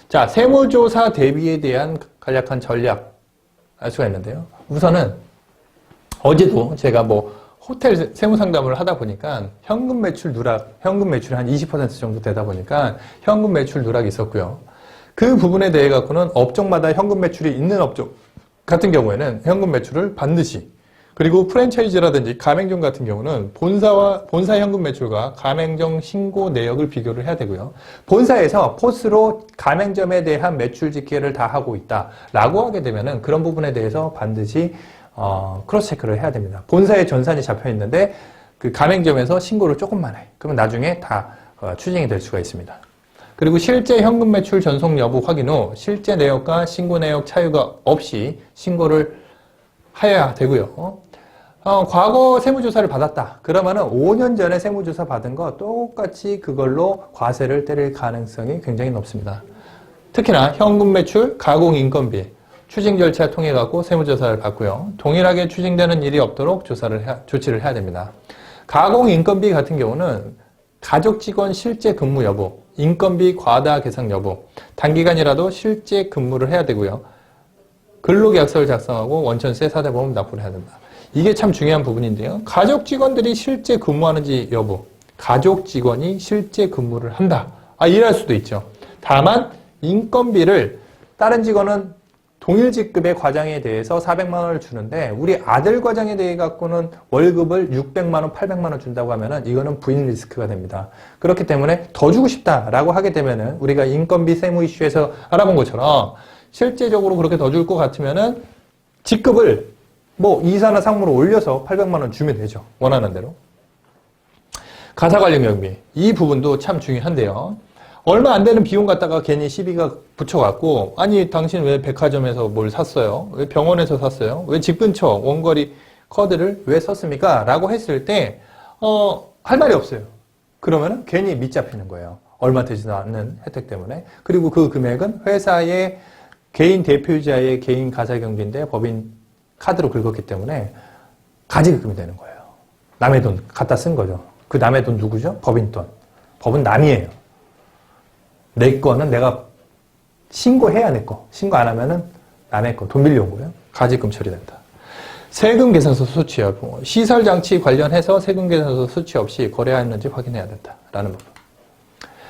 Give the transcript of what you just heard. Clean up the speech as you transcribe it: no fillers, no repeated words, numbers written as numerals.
자, 세무조사 대비에 대한 간략한 전략 알 수가 있는데요. 우선은 어제도 제가 호텔 세무상담을 하다 보니까 현금 매출 누락, 현금 매출이 한 20% 정도 되다 보니까 현금 매출 누락이 있었고요. 그 부분에 대해 갖고는 업종마다 현금 매출이 있는 업종 같은 경우에는 현금 매출을 반드시, 그리고 프랜차이즈라든지 가맹점 같은 경우는 본사 현금 매출과 가맹점 신고 내역을 비교를 해야 되고요. 본사에서 포스로 가맹점에 대한 매출 집계를 다 하고 있다라고 하게 되면은 그런 부분에 대해서 반드시 크로스 체크를 해야 됩니다. 본사에 전산이 잡혀 있는데 그 가맹점에서 신고를 조금만 해. 그러면 나중에 다 추징이 될 수가 있습니다. 그리고 실제 현금 매출 전송 여부 확인 후 실제 내역과 신고 내역 차이가 없이 신고를 해야 되고요. 과거 세무조사를 받았다. 그러면은 5년 전에 세무조사 받은 거 똑같이 그걸로 과세를 때릴 가능성이 굉장히 높습니다. 특히나 현금 매출, 가공 인건비, 추징 절차 통해 갖고 세무조사를 받고요. 동일하게 추징되는 일이 없도록 조치를 해야 됩니다. 가공 인건비 같은 경우는 가족 직원 실제 근무 여부, 인건비 과다 계상 여부, 단기간이라도 실제 근무를 해야 되고요. 근로계약서를 작성하고 원천세, 사대보험 납부를 해야 된다. 이게 참 중요한 부분인데요. 가족 직원들이 실제 근무하는지 여부, 가족 직원이 실제 근무를 한다. 일할 수도 있죠. 다만 인건비를 다른 직원은 동일 직급의 과장에 대해서 400만 원을 주는데 우리 아들 과장에 대해 갖고는 월급을 600만 원, 800만 원 준다고 하면은 이거는 부인 리스크가 됩니다. 그렇기 때문에 더 주고 싶다라고 하게 되면은 우리가 인건비 세무 이슈에서 알아본 것처럼 실제적으로 그렇게 더 줄 것 같으면은 직급을 이사나 상무로 올려서 800만 원 주면 되죠. 원하는 대로. 가사관리 경비. 이 부분도 참 중요한데요. 얼마 안 되는 비용 갖다가 괜히 시비가 붙여갖고 아니 당신 왜 백화점에서 뭘 샀어요? 왜 병원에서 샀어요? 왜 집 근처 원거리 카드를 왜 썼습니까? 라고 했을 때 할 말이 없어요. 그러면은 괜히 밑잡히는 거예요. 얼마 되지도 않는 혜택 때문에. 그리고 그 금액은 회사의 개인 대표자의 개인 가사경비인데 법인 카드로 긁었기 때문에 가지급금이 되는 거예요. 남의 돈 갖다 쓴 거죠. 그 남의 돈 누구죠? 법인 돈. 법은 남이에요. 내 거는 내가 신고해야 내 거. 신고 안 하면은 남의 거. 돈 빌려온 거예요. 가지금 처리된다. 세금 계산서 수취 여부. 시설장치 관련해서 세금 계산서 수취 없이 거래했는지 확인해야 된다라는 부분.